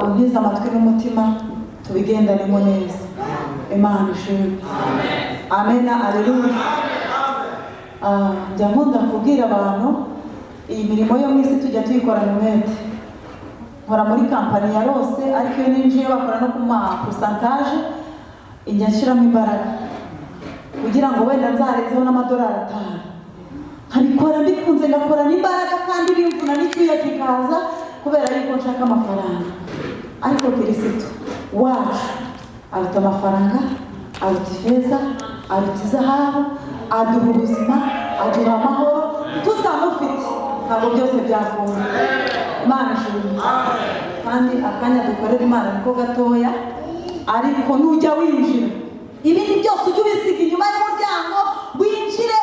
untize amatwi n'umutima tubigendanemo neza. Imana ishimwe. Amen. Alleluia. Njya nkunda kubwira abantu iyi mirimo yo mu isi tujya tuyikorana umwete. Nkora muri kampani ya Rose, ariko iyo ninjiye bakora no ku pourcentage ijya nshyiramo imbaraga kugira ngo wenda nzarenzeho n'amadolari 5. nkabikora mbikunze, ngakorana imbaraga kandi bimvuna n'icyuya kikaza kubera yuko nshaka amafaranga. Ariko Kristo wacu aruta amafaranga, aruta ifeza, aruta izahabu, aduha ubuzima, aduha amahoro. Tutamufite ntabwo byose byakunda. Imana ishimwe. Kandi akanya dukorera Imana niko gatoya, ariko nujya winjira ibindi byose ujye ubisiga inyuma y'umuryango, winjire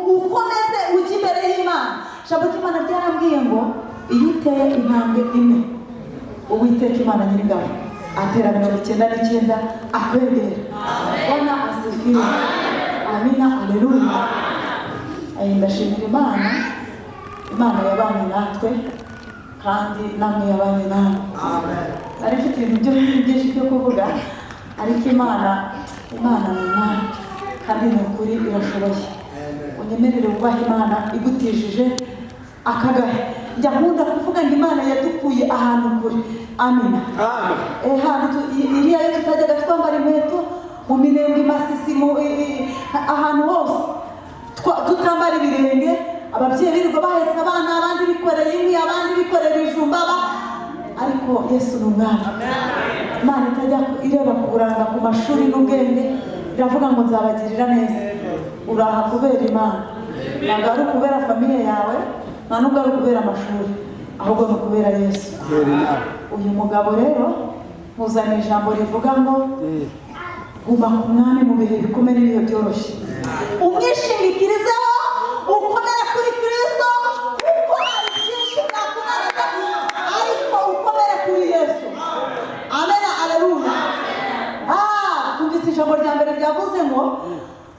ukomeze ujye imbere y'Imana. Ijambo ry'Imana ryarambwiye ngo iyo uteye intambwe imwe, Uwiteka Imana Nyir'ingabo atera 99 akwegera. Bwana asifiwe. Amina. Alleluia. Ndashimira Imana. Imana yabanye natwe kandi namwe yabanye namwe. Amen. Ari mfite ibintu byinshi byo kuvuga, ariko Imana ni Imana kandi ni ukuri irashoboye. Unyemerere wubahe Imana igutijije akagahe. Njya nkunda kuvuga ngo Imana yadukuye ahantu kure. Amina. Amen. Hantu iriya yo tutajyaga twambara inkweto mu Minembwe, Masisi, ahantu hose tutambara ibirenge, ababyeyi birirwa bahetse abana, abandi bikoreye inkwi, abandi bikorera ibijumba. Ariko Yesu ni umwami. Imana itajya ireba kuburanga ku mashuri n'ubwenge, iravuga ngo nzabagirira neza. Uraha kubera Imana, ntabwo ari ukubera famiye yawe, nta nubwo ari ukubera amashuri, ahubwo ni ukubera Yesu. Uyu mugabo rero muzanye ijambo rivuga ngo guma ku mwami mu bihe bikomeye n'ibihe byoroshye. Umwishingikirizeho, ukomere kuri Kristo, kuko hari byinshi byakunaniza, ariko ukomere kuri Yesu. Amen. Alleluia. Twumvise ijambo rya mbere ryavuze ngo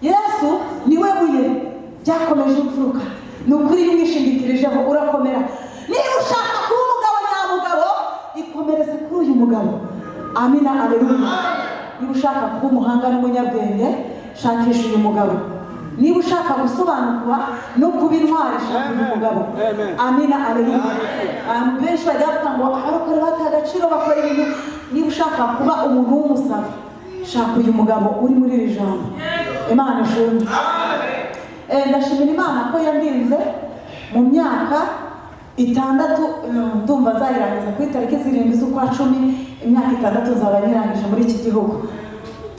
Yesu niwe buye ryakomeje imfuruka. Ni ukuri iyo umwishingikirijeho urakomera. Niba ushaka kuba umugabo nyamugabo, ikomereze kuri uyu mugabo. Amina. Alleluia. Niba ushaka kuba umuhanga n'umunyabwenge, shakisha uyu mugabo. Niba ushaka gusobanukwa no kuba intwari, shaka uyu mugabo. Amina. Alleluia. Benshi bajya bavuga ngo abakora bata agaciro bakora ibintu. Niba ushaka kuba umuntu w'umusazi, shaka uyu mugabo uri muri iri jambo. Imana ishimwe. Ndashimira Imana ko yandinze mu myaka 6, ndumva zayirangiza ku itariki 7 z'ukwa 10. Imyaka 6 nzaba nirangije muri iki gihugu.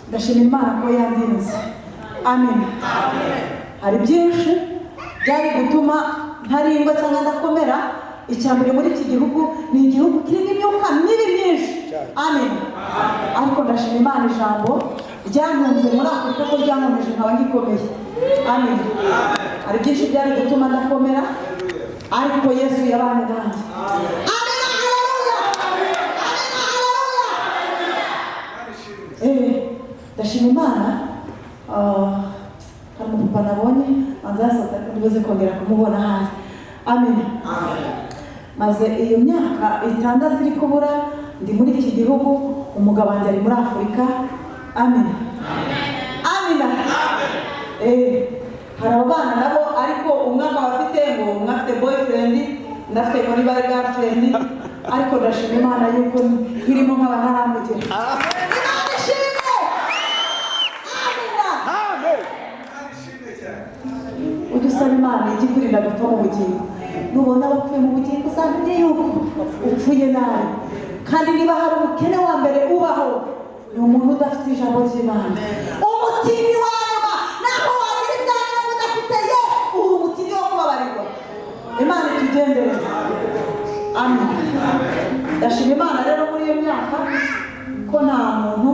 Ndashimira Imana ko yandinze. Amen. Hari byinshi byari gutuma ntarindwa cyangwa ndakomera. Icyambere muri iki gihugu ni igihugu kirimo imyuka mibi myinshi. Amen. Ariko ndashimira Imana ijambo ryankunze muri Afurika ko ryankomeje nkaba ngikomeye. Amen. Hari byinshi byari gutuma ndakomera, ariko Yesu yabanye nanjye. Amen. Alleluia. Ndashimira Imana. Hari umupapa nabonye anzasata ndibuze kongera kumubona hasi. Amen. Maze iyo myaka 6 iri kubura ndi muri iki gihugu, umugabo wanjye ari muri Afurika. Amen. Amen. Hari abana nabo, ariko umwaka bafite ngo umwe afite boyfriend, ndafite muri bari girlfriend, ariko ndashima Imana yuko irimo nk'abanaramugera. Imana ishimwe. Amen. Udusaba Imana igikurinda gupfa mu bugingo. Nubona abapfuye mu bugingo uzamenye yuko upfuye nabi. Kandi niba hari umukene wa mbere ubaho, ni umuntu udafite ijambo ry'Imana. Umutini wa nyuma naho wagira ibyanyu udafite Yesu, uri umutini wo kubabarirwa. Imana itugendere. Amen. Ndashima Imana rero muri iyo myaka ko nta muntu,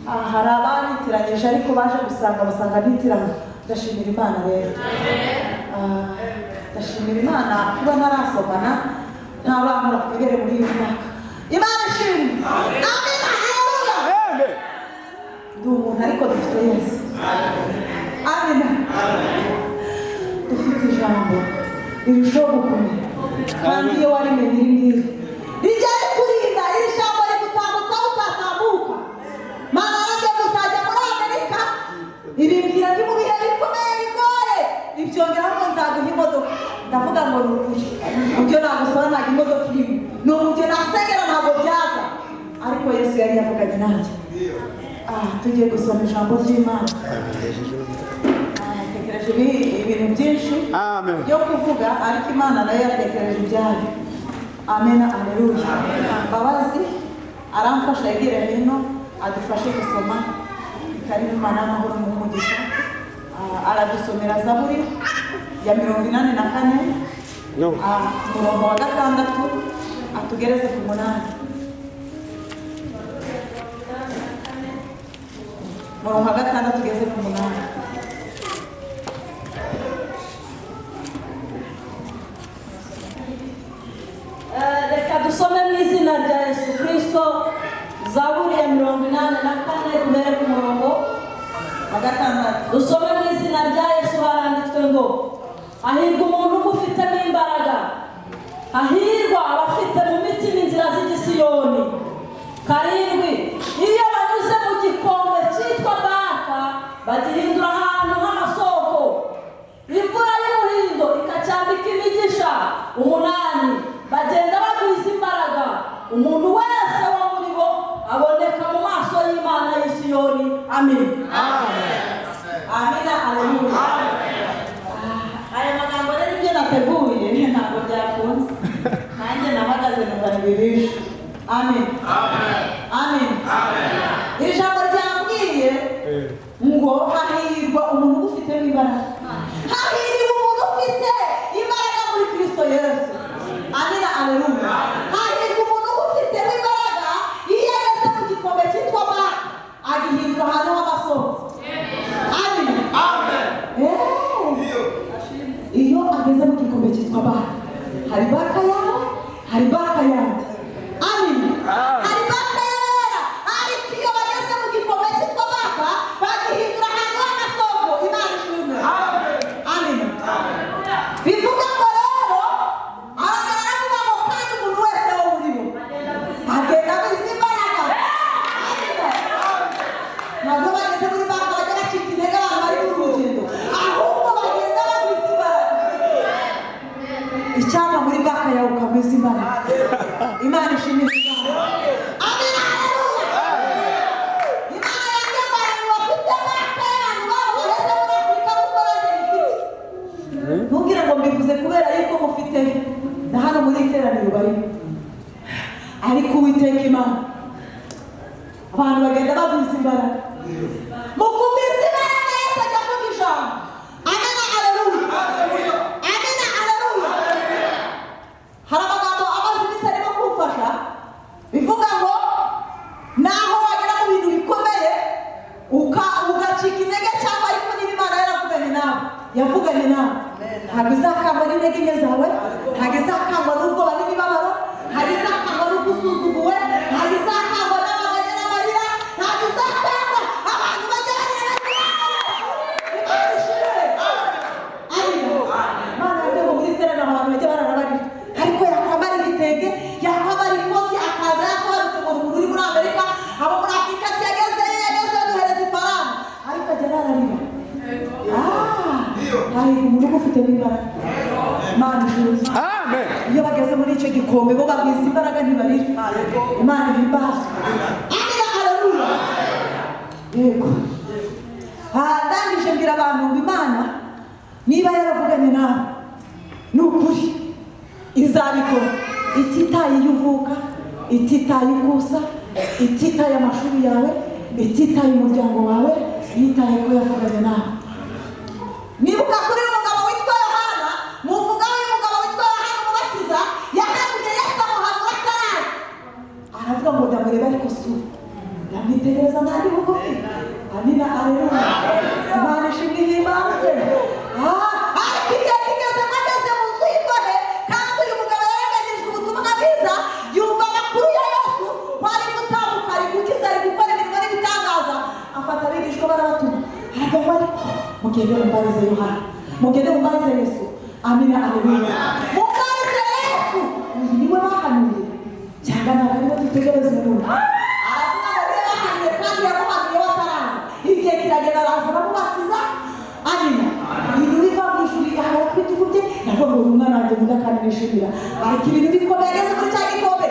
hari abanitiranyije ariko baje basanga nitirana. Ndashimira Imana rero. Ndashimira Imana kuba ntarasomana, ntabankora kwigere muri iyo myaka. Imana ishimwe. Amen. Alleluia. Ndi umuntu ariko dufite Yesu. Amen. Dufite ijambo rirushaho gukomera, kandi iyo warimenye iri ngiri rijya rikurinda, n'uburyo nasengera ntabwo byaza, ariko Yesu yari yavuganye nanjye. Tugiye gusoma ijambo ry'Imana. Tekereje ibintu byinshi byo kuvuga, ariko Imana nayo yatekereje ibyayo. Amen, aleluya. Mbabazi aramfasha yegere hino adufashe gusoma. Karibu Imana y'amahoro mu mugisha. Aradusomera Zaburi ya 84 umurongo wa 6 atugereze ku 8. Umurongo wa 6 tugeze ku 8. Reka dusome mu izina rya Yesu Kristo Zaburi ya 84 guhera ku murongo wa 6. Dusome mu izina rya Yesu. Haranditswe ngo hahirwa umuntu ugufitemo imbaraga, hahirwa abafite mu mitima inzira z'igisiyoni. 7 iyo banyuze mu gikombe cyitwa Baka bagihindura ahantu h'amasoko, imvura y'umuhindo ikacyambika imigisha. 8 bagenda bagwiza imbaraga, umuntu wese wo muri bo aboneka mu maso y'Imana y'i Siyoni. Amen. Amina, aleluya. Aya magambo rero ibyo nateguye ntabwo byakunze, nanjye nahagaze numva bibishe. Amen. Amen. Iri jambo ryambwiye ngo hahirwa umuntu ufite imbaraga. Hahirwa umuntu ufite imbaraga muri Kristo Yesu. Amina, aleluya. Hahirwa umuntu ufite imbaraga iyo ageze mu gikombe cyitwa Baka agihindura ahantu h'amasoko. Amen. Iyo ageze mu gikombe cyitwa Baka, hari Baka yawe, hari Baka yanjye. Amen. Hari Baka yera, ariko iyo bageze mu gikombe cyitwa Baka bagihindura ahantu h'amasoko. Imana ishimwe. Amen. Bivuga ngo rero aravuga ngo kandi umuntu wese wo muri bo agenda abizi imbaraga. Ntabwo bageze muri Baka bajya bacika intege abantu bari mu rugendo, ahubwo bagenda babizi imbaraga. Icyapa muri Baka yawe ukabizi imbaraga. Imana ishimwe. Amen, haleluya. Imana yanjye abantu bafite Baka y'abantu babo bageze muri Afurika mukorane ifite. Ntubwire ngo mbivuze kubera yuko mufite na hano muri iteraniro bari, ariko Uwiteka Imana abantu bagenda bagwiza imbaraga. Mu kugwiza imbaraga Yesu ajya avuga ijambo. Amen, haleluya. Amen, haleluya. Hari amagambo amaze iminsi arimo kumfasha bivuga ngo naho wagera mu bintu bikomeye ugacika intege, cyangwa ariko niba Imana yaravuganye nawe, yavuganye nawe, ntabwo izakangwa n'intege nke zawe, ntabwo izakangwa n'ubwoba n'imibabaro, ntabwo izakangwa n'uko usuzuguwe, ntabwo izakangwa n'amaganya n'amarira, ntabwo izakangwa abantu bajya barira Imana ishimwe. Imana yagiye muri iteraniro abantu bajya bararabarira, ariko yakwambara ibitenge, yakwambara ikoti, akaza yasobanutse ngo umuntu uri muri Amerika, abo muri Afurika yageze duhereza ifaranga, ariko ajya arararira. Hahirwa umuntu ugufitemo imbaraga. Imana ishimwe. Iyo bageze muri icyo gikombe bo bagwiza imbaraga ntibarira. Imana ihimbazwe. Amina, haleluya. Yego. Ndangije mbwira abantu ngo Imana niba yaravuganye nawe ni ukuri izabikora, ititaye iyo uvuka, ititaye uko usa, ititaye amashuri yawe, ititaye umuryango wawe, yitaye ko yavuganye nawe. Nibuka kuri umugabo witwa Yohana, muvugaho umugabo witwa Yohana umubatiza yahanuye Yesu amuhanura ataraza. Aravuga ngo ndamureba ariko si ndamwitegereza ntari bugufi. Amina, aleluya. Imana ishimwe ihimbaze. Ariko igihe kigeze ageze mu nzu y'imbohe, kandi uyu mugabo yarenganyirijwe ubutumwa bwiza, yumva amakuru ya Yesu ko ari gutambuka, ari gukiza, ari gukora imirimo n'ibitangaza. Afata abigishwa barabatuma, aragaho ariko mugende mumbarize Yohana, mugende mumbarize Yesu. Amina, aleluya. Mumbarize Yesu, uyu niwe bahanuye cyangwa ntabwo ariwe dutegereza umuntu. Aravuga ngo niwe bahanuye kandi yamuhanuye bataraza. Igihe kiragenda araza aramubatiza. Amina. Ibintu biva mu ijuru bigahara ku bitugu bye, nabwo ngo umwana wanjye nkunda kandi nishimira. Ariko ibintu bikomeye ageze muri cya gikombe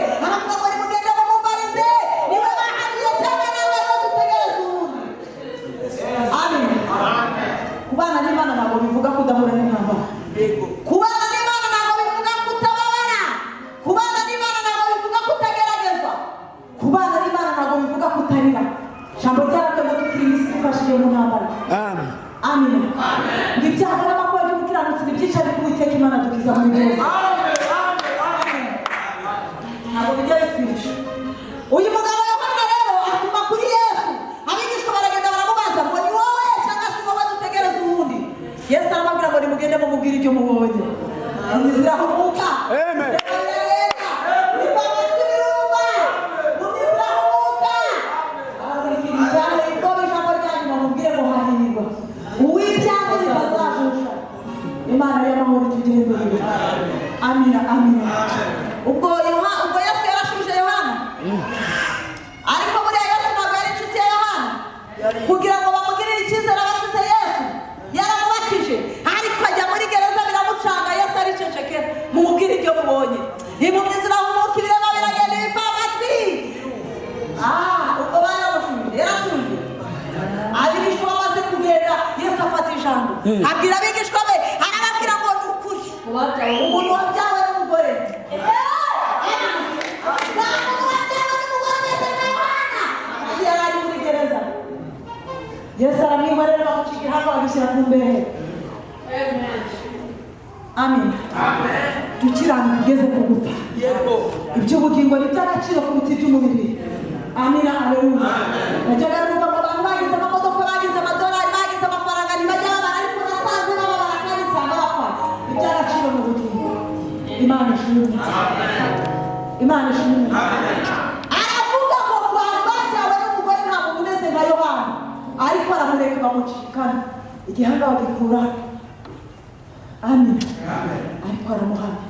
amina ngo ibyaha n'amakuba by'umukiranutsi nibyica ariko Uwiteka Imana dukiza muri byose. Ntabwo bijya bitwica. Uyu mugabo Yohana rero atuma kuri Yesu, abigishwa baragenda baramubaza ngo ni wowe cyangwa se wowe dutegereza ubundi. Yesu arababwira ngo nimugende mumubwire ibyo mubonye. Inzira humuka. Amen. Imana y'amahoro tugende. Amina amina. Ubwo Yesu yarashubije Yohana. Ariko buriya Yesu ntabwo yari inshuti ya Yohana. Kugira ngo bamugirire icyizere abasize Yesu yaramubatije. Ariko ajya muri gereza biramucanga Yesu aricecekera. Mumubwire ibyo mubonye. Nimumwizira humuka ibirema biragenda bipfa amatwi. Ubwo baramushubije yarashubije. Abigishwa bamaze kugenda Yesu afata ijambo. Abwira abigishwa be arababwira ngo ni ukuri. Umuntu wabyawe n'umugore. Yesu aramwihorera bamucika ihanga babishyira ku mbehe. Amen. Dukiranuka ugeze ku gupfa. Iby'ubugingo ni iby'agaciro ku biti by'umubiri. Amina aleluya. Najyaga numva ngo abantu bagize amamodoka, bagize amadolari, bagize amafaranga ntibajya babara, ariko nasanze bababara kandi nsanga bapfa. Iby'agaciro mu bugingo. Imana ishimwe. Imana ishimwe. Aravuga ngo mu bantu bajyawe n'umugore nta muntu umeze nka Yohana. Ariko aramureka bamucikana igihanga bagikura. Amen. Ariko aramuhamya.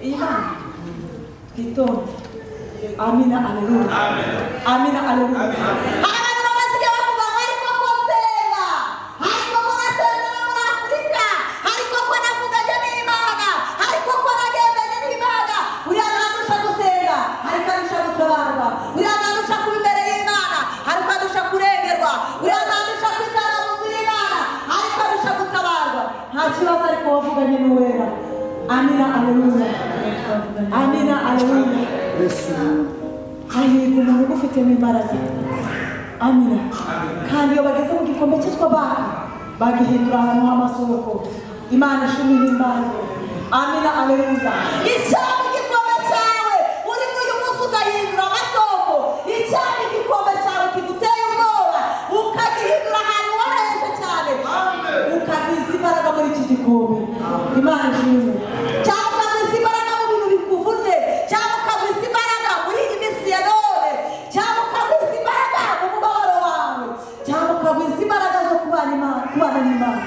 Imana twitonde. Amina aleluya. Amina aleluya. Abantu bamasigaye bavuga ngo ariko ko nsenga, ariko ko nasenga no muri Afurika, ariko ko navuganye n'Imana, ariko ko nagendanye n'Imana. Uriya ntarusha gusenga ariko arusha gutabarwa. Uriya ntarusha kuba imbere y'Imana ariko arusha kurengerwa. Uriya ntarusha kwitanga mu nzu y'Imana ariko arusha gutabarwa. Nta kibazo ariko wavuganye n'uwera. Amina aleluya. Amina aleluya. Hahirwa umuntu ugufitemo imbaraga. Amina. Kandi iyo bageze mu gikombe cyitwa baka bagihindura ahantu h'amasoko. Imana ishimwe imbaraga. Amina aleluya. Icyaba igikombe cyawe urimo uyu munsi ugahindura amasoko. Icyaba igikombe cyawe kiguteye ubwoba ukagihindura ahantu waraheje cyane. Ukagiza imbaraga muri iki gikombe. Imana ishimwe. Cyangwa ukagiza imbaraga mu bintu bikuvunye. Cyangwa ukagiza imbaraga muri iyi minsi ya none. Cyangwa ukagiza imbaraga mu mubabaro wawe. Cyangwa ukagiza imbaraga zo kubana n'Imana.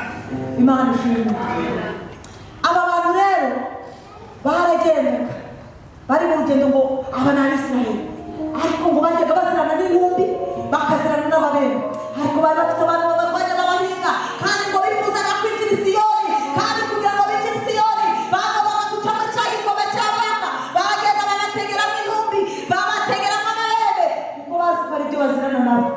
Imana ishimwe. Aba bantu rero baragendaga bari mu rugendo ngo aba ni Abisirayeli, ariko ngo bajyaga bazirana n'intumbi bakazirana n'ababembe. Ariko bari bafite abantu babarwanya babahinga kandi ngo bifuzaga kwinjira i Siyoni. Kandi kugira ngo binjire i Siyoni bagombaga guca mu cya gikombe cya baka. Bagenda banategeramo intumbi, babategeramo amahembe kuko bazi ko ari byo bazirana nabo.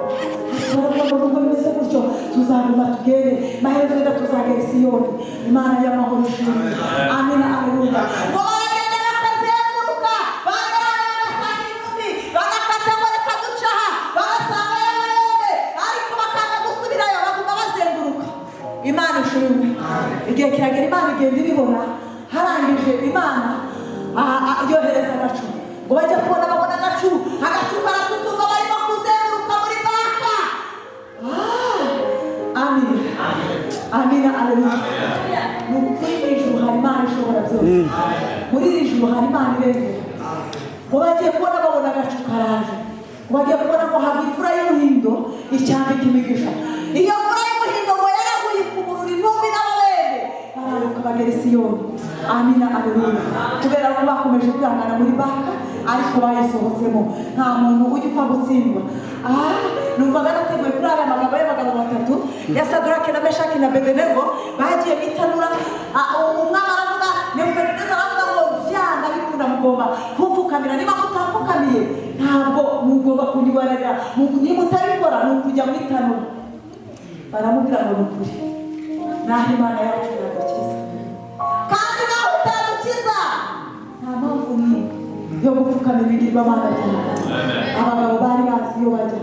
Baravuga ngo bimeze gutyo tuzaguma tugere maherezo rero tuzagera i Siyoni. Imana y'amahoro ishimwe. Amina aleluya. Ngo baragenda bakazenguruka bagarana bagasanga intumbi bagakata ngo reka duca aha bagasanga y'amahembe ariko bakanga gusubirayo baguma bazenguruka. Imana ishimwe. Igihe kiragera Imana igenda ibibona. Harangije Imana yohereza agacu ngo bajya kubona babona agacu karatutuka barimo kuzenguruka muri baka. Amina. Amina aleluya. Muri iri juru hari Imana ishobora byose. Muri iri juru hari Imana irengera. Ngo bagiye kubona babona agacu karaje. Ngo bagiye kubona ngo haba imvura y'umuhindo icyambika imigisha. Iyo mvura y'umuhindo ngo yaraguye ikuburura intumbi n'ababembe bararuka bagera i Siyoni. Amina aleluya. Kubera ko bakomeje kwihangana muri baka ariko bayisohotsemo nta muntu ujya upfa gutsindwa. Numvaga nateguye kuri aya magambo y'abagabo batatu ya Sadraki na Meshaki na Abedenego bagiye bitanura. Umwami aravuga, Nebukadineza aravuga ngo byanga bikunda mugomba kumfukamira. Niba mutapfukamiye ntabwo mugomba kunyibarira. Niba utabikora ni ukujya mu itanura. Baramubwira ngo ni ukuri naho Imana yacu iradukiza kandi naho utadukiza nta mpamvu n'imwe yo gupfukamira ibigirwamana byawe. Abagabo bari bazi iyo bajya.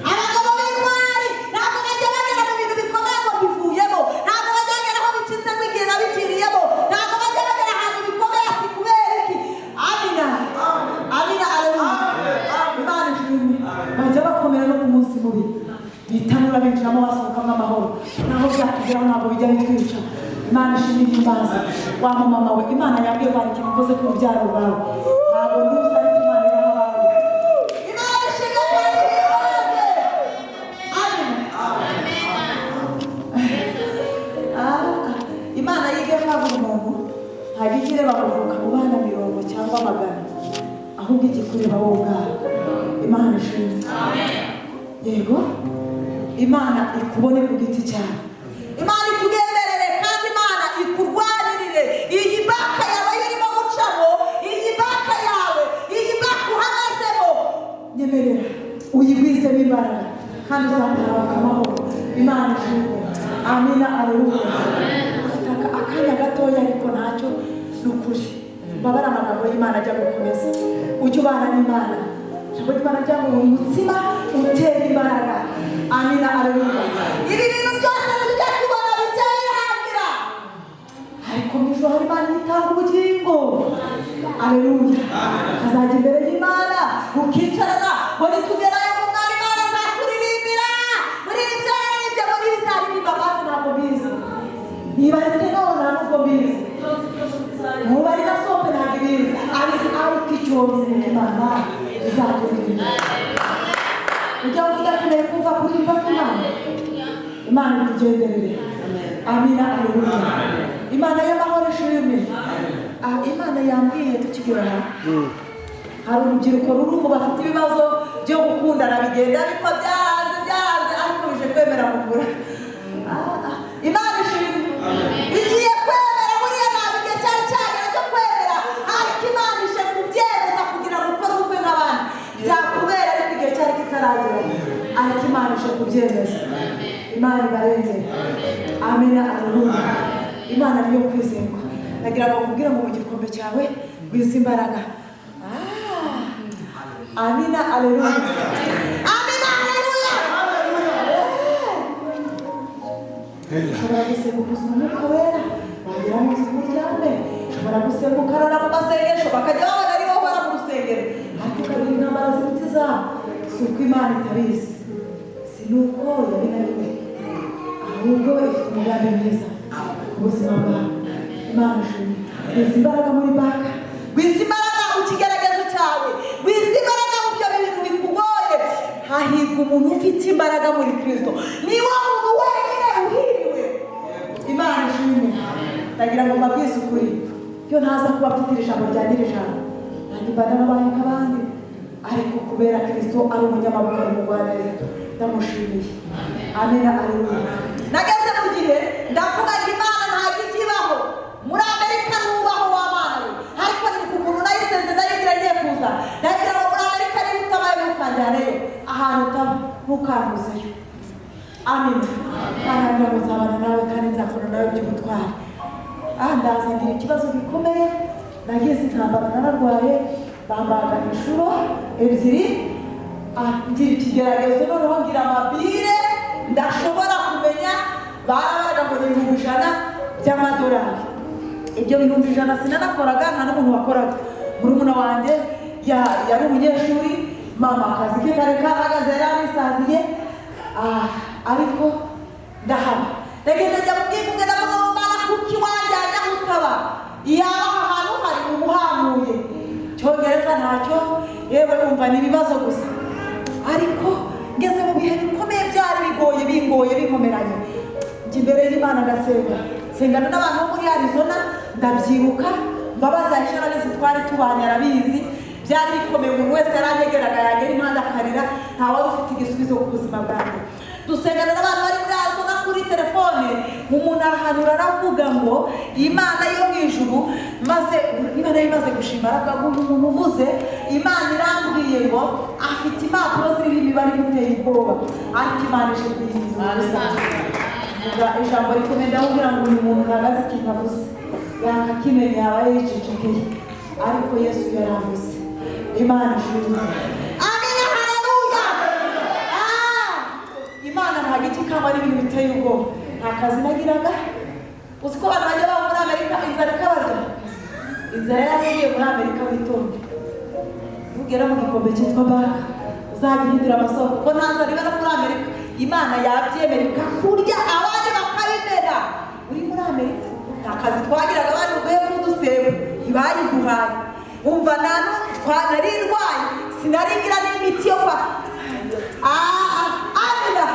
Abagabo b'intwari ntabwo bajya bagera mu bintu bikomeye winjiramo wasohokamo amahoro naho byakugeraho ntabwo bijya bitwica Imana ishimwe imbaza wa mama we Imana yabwiye ko hari ikintu ukoze ku rubyaro rwawe ntabwo nduzi ariko Imana irahabaye Imana ishimwe kandi ibaze Imana yigiye kwagura umuntu ntabwo igire bakuvuka mu bana 100 cyangwa 100 ahubwo igikureba wowe ubwawe Imana ishimwe yego Imana ikubone ku giti cyawe Imana ikugenderere kandi Imana ikurwanirire iyi baka yawe irimo gucamo iyi baka yawe iyi baka uhagazemo nyemerera uyigwizemo imbaraga kandi uzatabaruka amahoro Imana ishimwe amina aleluya akanya gatoya ariko ntacyo ni ukuri babara amagambo y'Imana ajya gukomeza ujye ubana n'Imana ijambo ry'Imana ryangwa umutsima utera imbaraga amina aleluya ibi bintu byose tujya tubona bijya birangira ariko mu ijoro hari Imana itanga ubugingo aleluya kazajya imbere y'Imana ukicarana ngo nitugerayo mu mwami Imana azaturirimbira muri ibyo yaririmbye muri bizaririmba maze ntabwo bizi niba ari tenora ntabwo bizi muba ari na sope ntabwo bizi abizi ariko icyonzi mu Imana izaturirimba ujya uvuga akeneye kumva kuririmba kw'Imana Imana ikugenderere amina aleluya Imana y'amahoro ishimwe Imana yambwiye tukigera hari urubyiruko rurimo bafite ibibazo byo gukundana bigenda bipfa byanze ariko bije kwemera kugura Imana ishimwe igiye kwemera buriya ntabwo igihe cyari cyagera cyo kwemera ariko Imana ishe kubyemeza kugira ngo ukore ubukwe nk'abandi byakubera ariko igihe cyari kitaragera ariko Imana ishe kubyemeza Imana ibarengere amina aleluya Imana niyo kwizerwa nagira ngo nkubwire ngo mu gikombe cyawe gwiza imbaraga amina aleluya amina aleluya ushobora gusenguka umwuka wera wagera mu nzu y'uryame ushobora gusenguka ukarara mu masengesho bakajya babona ariho uhora mu rusengero ariko ukagira intambara z'ibiti zawe si uko Imana itabizi si nuko yabinaniwe ahubwo ifite umugambi mwiza ku buzima bwawe Imana ishimwe gwiza imbaraga muri baka gwiza imbaraga mu kigeragezo cyawe gwiza imbaraga mu byo bintu bikugoye hahirwa umuntu ufite imbaraga muri Kristo niwo muntu wenyine uhiriwe Imana ishimwe ndagira ngo mbabwize ukuri iyo ntaza kuba mfite ijambo ryangira ijambo nanjye mba narabaye nk'abandi ariko kubera Kristo ari umunyamaboko n'umugwaneza ndamushimiye amina aleluya nageze mu gihe ndavuga ngo Imana ntabwo ikibaho muri Amerika nubaho w'abana we ariko ni ku muntu nayisenze ndayigira ngiye kuza ndagira ngo muri Amerika niba utabaye ntukanjyaneyo ahantu utaba ntukantuzeyo amina Imana ngira ngo nzabana nawe kandi nzakora nawe by'ubutwari ndaza ngira ikibazo gikomeye nagize intambara nararwaye bambaga inshuro 2 ngira ikigeragezo noneho ngira amabire ndashobora kumenya barabaga ngo ni 100 by'amadolari ibyo 100 sinanakoraga nta n'umuntu wakoraga murumuna wanjye yari umunyeshuri mama akazi ke kare kahagaze yaranisaziye ariko ndahaba ndagenda njya mubwivuge ndavuga ngo Mana kuki wanjye ajya gutaba iyaba ahantu hari umuhamuye cyongereza ntacyo yewe umva ni ibibazo gusa ariko ngeze mu bihe bikomeye byari bigoye bingoye binkomeranye njye imbere y'Imana sengana n'abantu bo muri Arizona ndabyibuka mbabaza isharabizi twari tubanye arabizi byari bikomeye umuntu wese yaranyegeraga yagera impande akarira ntawe ufite igisubizo ku buzima bwanjye dusengana n'abantu bari muri Arizona kuri telefone umuntu arahanura aravuga ngo Imana yo mu ijuru maze Imana imaze gushima aravuga ngo umuntu uvuze Imana irambwiye ngo afite impapuro ziriho imibare imuteye ubwoba ariko Imana ije kuyihindura ijambo rikomeye ndamubwira ngo uyu muntu ntagaze ikintu avuze yakakimenya yaba yicecekeye ariko Yesu yaravuze Imana ishimwe amina haleluya Imana ntabwo ikikamba n'ibintu biteye ubwoba nta kazi nagiraga uzi ko abantu bajya baba muri Amerika inzara ikabarya inzara yaragiye muri Amerika witonde ntugera mu gikombe cyitwa baka uzajya uhindura amasoko kuko nta nzara iba no muri Amerika Imana yabyemera ikakurya abandi bakabimera. Uri muri Amerika nta kazi twagiraga bari buguhe n'udusebo ntibayiduhaye. Umva nari ndwaye sinaringira n'imiti yo kwa amina.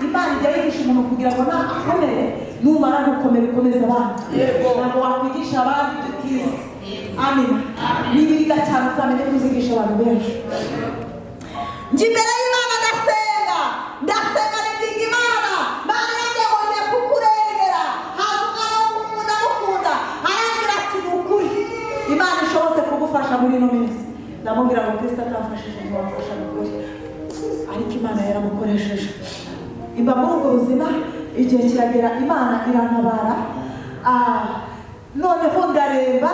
Imana ijya yigisha umuntu kugira ngo nakomere, numara gukomera ukomeza abandi. Ntabwo wakwigisha abandi dutize. Amina. Nibiga cyane uzamenye kuzigisha abantu benshi. Njye imbere y'Imana ndasenga nibwira Imana, Mana yanjye wongeye kukurengera. Haza umwana w'umuntu ndamukunda arambwira ati ni ukuri Imana ishobotse kugufasha muri ino minsi. Ndamubwira ngo Kristo atamfashije ntiwamfasha n'ukuri, ariko Imana yaramukoresheje. Imba muri ubwo buzima igihe kiragera Imana irantabara. Noneho ndaremba,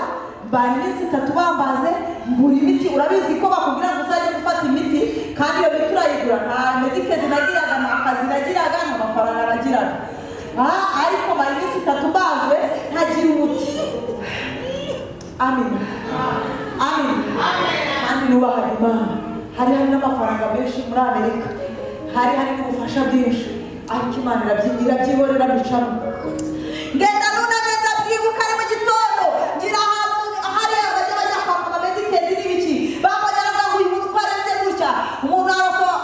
bari iminsi 3 bambaze mbura imiti. Urabizi ko bakubwira ngo uzajye gufata imiti kandi iyo miti urayigura. Nta medikedi nagiraga, nta kazi nagiraga, nta mafaranga nagiraga. Ariko bari iminsi 3 mbazwe ntagira umuti. Amen. Amen. Kandi nubaha Imana. Hari n'amafaranga menshi muri Amerika, hari n'ubufasha bwinshi, ariko Imana irabyihorera bicamo. Ngenda nunamye ndabyibuka ari mu gitondo ngira ahantu hariya bajya kwaka amamedikedi n'ibiki. Bambageraga ngo uyu muntu uko arenze gutya, umuntu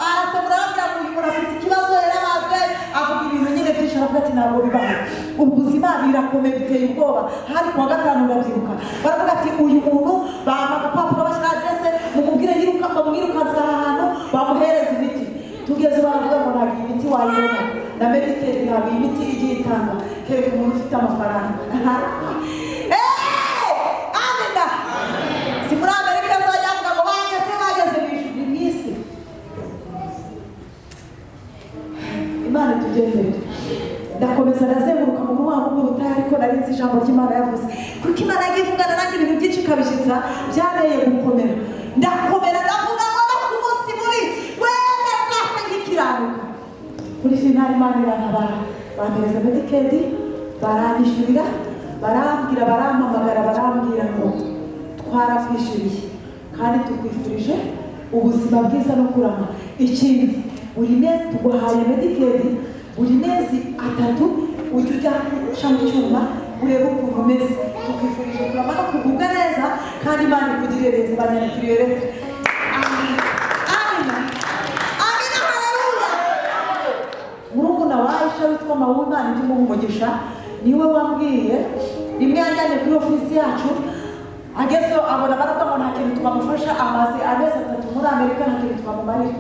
arasemura arambwira ngo uyu muntu afite ikibazo yarabazwe, avuga ibintu nyine byinshi. Aravuga ati ntabwo bibaho, ubu buzima birakomeye biteye ubwoba. Hari kuwa gatanu ndabyibuka baravuga ati uyu muntu bampa agapapuro bashyira adrese, mumubwire bamwirukansa ahantu bamuhereza imiti. Tugeze baravuga ngo ntabwo imiti wayibona na medikedi, ntabwo imiti igiye itanga kereka umuntu ufite amafaranga. Amina. Si muri Amerika azajya avuga ngo bageze mu isi. Imana itugendere. Ndakomeza ndazenguruka mu ruhango rw'ubutayu, ariko nari nzi ijambo ry'Imana yavuze, kuko Imana yagiye ivugana nanjye ibintu byinshi ikabishyitsa, byanteye gukomera. Ndakomera ndavuga ngo no ku munsi mubi wenda nzapfa nkikiranuka. Kuri finali Imana irantabara, bampereza medikedi, baranyishyurira, barampamagara barambwira ngo twarakwishyuriye kandi tukwifurije ubuzima bwiza no kurama. Ikindi buri mezi tuguhaye medikedi, buri mezi 3 ujya uca mu cyuma urebe ukuntu umeze. Tukwifurije kurama no kugubwa neza, kandi Imana ikugirire neza. Banyakiriye rero. Amina. Amina. Haleluya. Murumuna wa Aisha witwa Mawu, Imana ijye umugisha, niwe wambwiye rimwe yajyanye kuri ofisi yacu. Agezeho abona baravuga ngo nta kintu twamufasha, amaze amezi 3 muri Amerika, nta kintu twamumarira.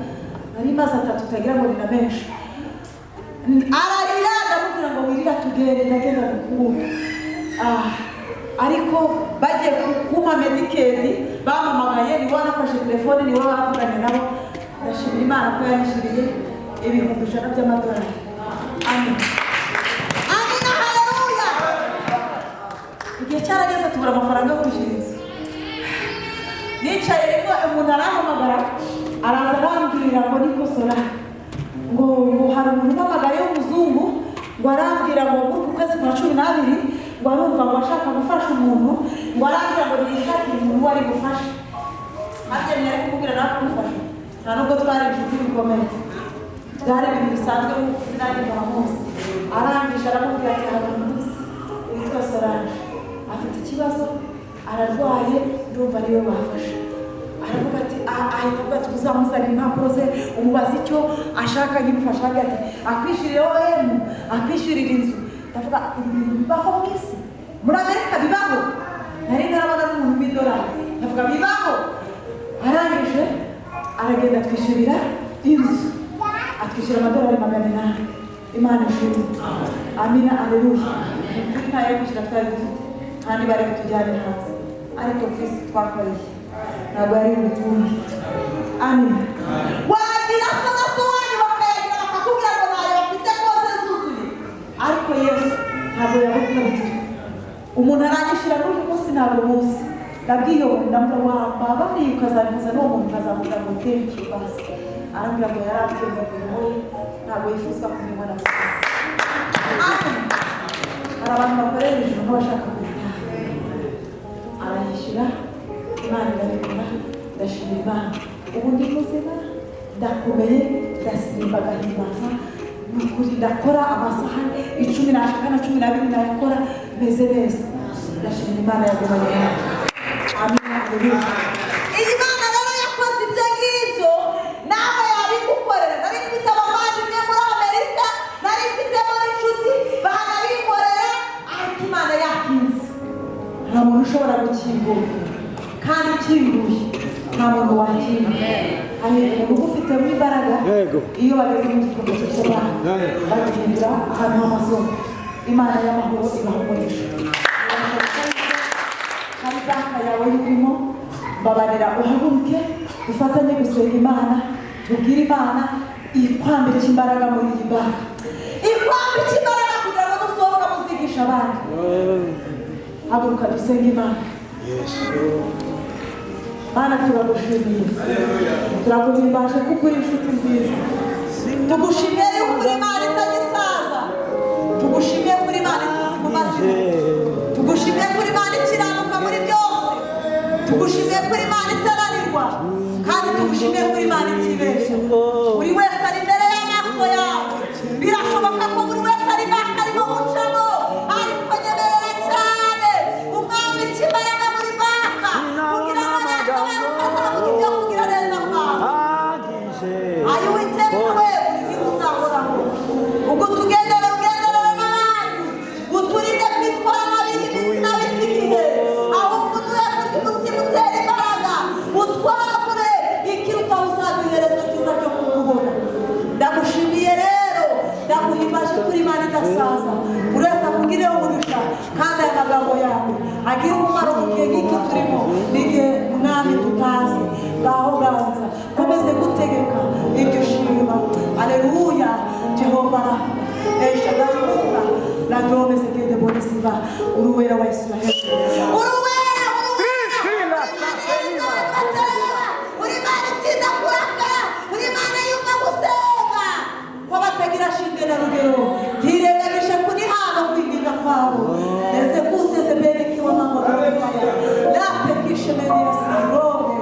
Nari maze 3 utagira ngo ni na menshi. Ararira, ndamubwira ngo wirira tugende, ndagenda gukunda. Ariko bagiye kumpa medikedi, bamamagaye, niwe wanafashe telefone, niwe bavuganye nabo. Ndashimira Imana ko yanyishyuriye ibihumbi 100 by'amadolari. Amen. Amina. Haleluya. Igihe cyarageze tubura amafaranga yo kwishyura inzu. Nicaye rimwe umuntu arampamagara, araza arambwira ngo nikosora, ngo hari umuntu umpamagaye w'umuzungu, ngo arambwira ngo muri kwezi kwa 12 ngo arumva ngo ashaka gufasha umuntu, ngo arambwira ngo nishakire umuntu wari gufasha. Ati yari kumubwira nawe kumufasha. Nta nubwo twari inshuti bikomeye, byari ibintu bisanzwe nk'uko sinari munsi. Arangije aramubwira ati hari umuntu witwa Solange afite ikibazo, ararwaye, ndumva niwe wafasha. Aravuga ati ahita avuga ati uzamuzanira impapuro ze umubaza icyo ashaka yimufasha. Ati akwishyurire OM, akwishyurire inzu. Ndavuga ibintu bibaho mu isi, muri Amerika bibaho. Nari ntarabona n'umuntu w'idolari. Ndavuga bibaho. Arangije aragenda atwishyurira inzu, atwishyura amadolari 800. Imana ishimwe. Amina. Aleluya. Kuri ntayo kwishyura twari dufite, kandi bari kutujyana hanze, ariko Kristo twakoreye ntabwo yari ubutumwa. Amina. Wagira so wanyu bakayagira bakakubwira ngo ntayo bafite kose zuzuye, ariko Yesu ntabwo yabukabigira. Umuntu aranyishyura n'uyu munsi ntabwo muzi. Nabwiye ndamuga wamba bamwiye ukazaniza n'uwo muntu ukazamuga ngo thank you basi. Arambwira ngo yarambwiye ngo ntabwo yifuza kumubona na bose. Amen. Hari abantu bakorera ijuru n'abashaka kubitaha. Arayishyura, Imana irabikora, ndashimira Imana. Ubu ndi muzima, ndakomeye ndasimba gahimbaza nukuri ndakora amasaha 10 na 12 ndakora meze neza ndashimira Imana yagabanye amina iyi Mana rero yakoze ibyo ngibyo nawe yabigukorera nari mfite abavandimwe muri Amerika nari mfite muri inshuti banabikorera ariko Imana yakinze nta muntu ushobora gukingura kandi ukinguye nta muntu wakingura ahera uba ufitemo imbaraga iyo bageze mu gikorwa cy'Imana bagihindura ahantu h'amasoko Imana y'amahoro ibahumurisha kandi banka yawe y'urimo babarira uhaguruke ufatanye gusenga Imana tubwire Imana ikwambika imbaraga muri iyi banka ikwambika imbaraga kugira ngo dusohoka muzigisha abandi haguruka dusenga Imana Mana turagushimiye turaguhimbaje kuko uri inshuti nziza tugushimiye yuko uri Imana itagisaza tugushimiye kuri Imana ituzi mu mazina tugushimiye kuri Imana ikiranuka muri byose tugushimiye kuri Imana itaranirwa kandi tugushimiye kuri Imana itibeshya buri wese ari imbere y'amaso yawe birashoboka ko buri wese ari baka arimo gucamo ariko nyemerera cyane umwami ikimbaraga muri baka kugira ngo ibyo kugira neza kwawe ayo witeka we uri uzahoraho ubwo tugendere n'abandi uturinde kwitwara nabi iminsi nabi igihe ahubwo uduhe umutima utera imbaraga utwagure ikiruta uzaduhereza cyiza cyo kukubona ndagushimiye rero ndaguhimbaje kuri Imana idasaza buri wese akugireho umugisha kandi aya magambo yawe agira umumaro mu gihe nk'iki turimo n'igihe mwami tutazi ngaho ganza komeze gutegeka ibyo ushima aleluya Jehova eshadayuka la domese che de bonisiva uruwera wa Israeli uruwera uri Mana itinda kurakara uri Mana yumva gusenga ko batagira shinge na rugero ntirenganishe kuri hano kwinginga kwawe ese kuteze mbere kiwa mambo la pekishe mbere ya sirome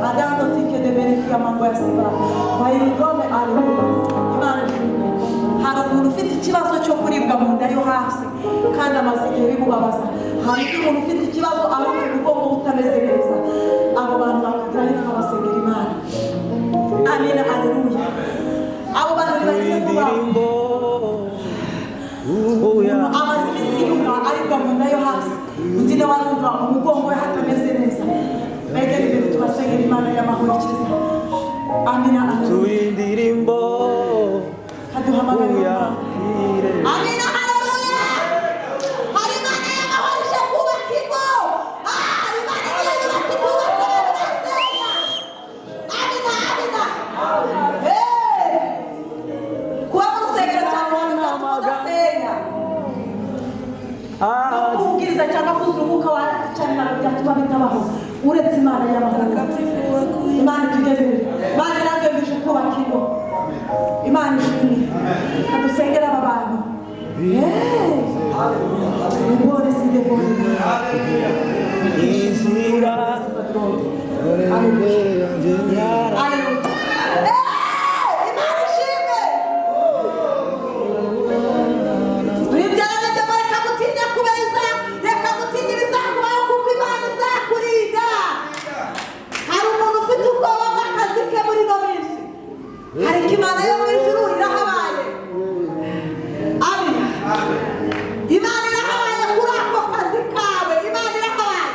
adando tike de mbere kiwa mambo ya siba kwa irigome aleluya Imana ishimwe hari umuntu ufite ikibazo cyo kuribwa mu nda yo hasi kandi amaze igihe bimubabaza hari umuntu ufite ikibazo aho mu mugongo utameze neza abo bantu bakugiraho ikabasengera Imana amina aleluya abo bantu bagiye kubaho amaze iminsi yumva aribwa mu nda yo hasi undi nawe arumva umugongo we hatameze neza begera imbere tubasengera Imana y'amahoro ikiza amina tuindirimbo kaduhamagara amina haleluya hari Imana y'amahoro ije kubaka ingo hari Imana y'amahoro ije kubaka abasenga amina kuba mu rusengero cyangwa ugasenga kubwiriza cyangwa kuzunguka cyane ntabwo byatuma bitabaho uretse Imana y'amahoro Imana itugendere Imana irangejeje kubaka ingo Imana ishimwe kadusengera aba bantu mbone sinde mbone izira aleluya Imana ishimwe wibyara byo reka gutinya kubeza reka gutinya ibizakubaho kuko Imana izakurinda hari umuntu ufite ubwoba bw'akazi ke muri ino minsi ariko Imana yo mu ijuru irahabaye amina Imana irahabaye kuri ako kazi kawe Imana irahabaye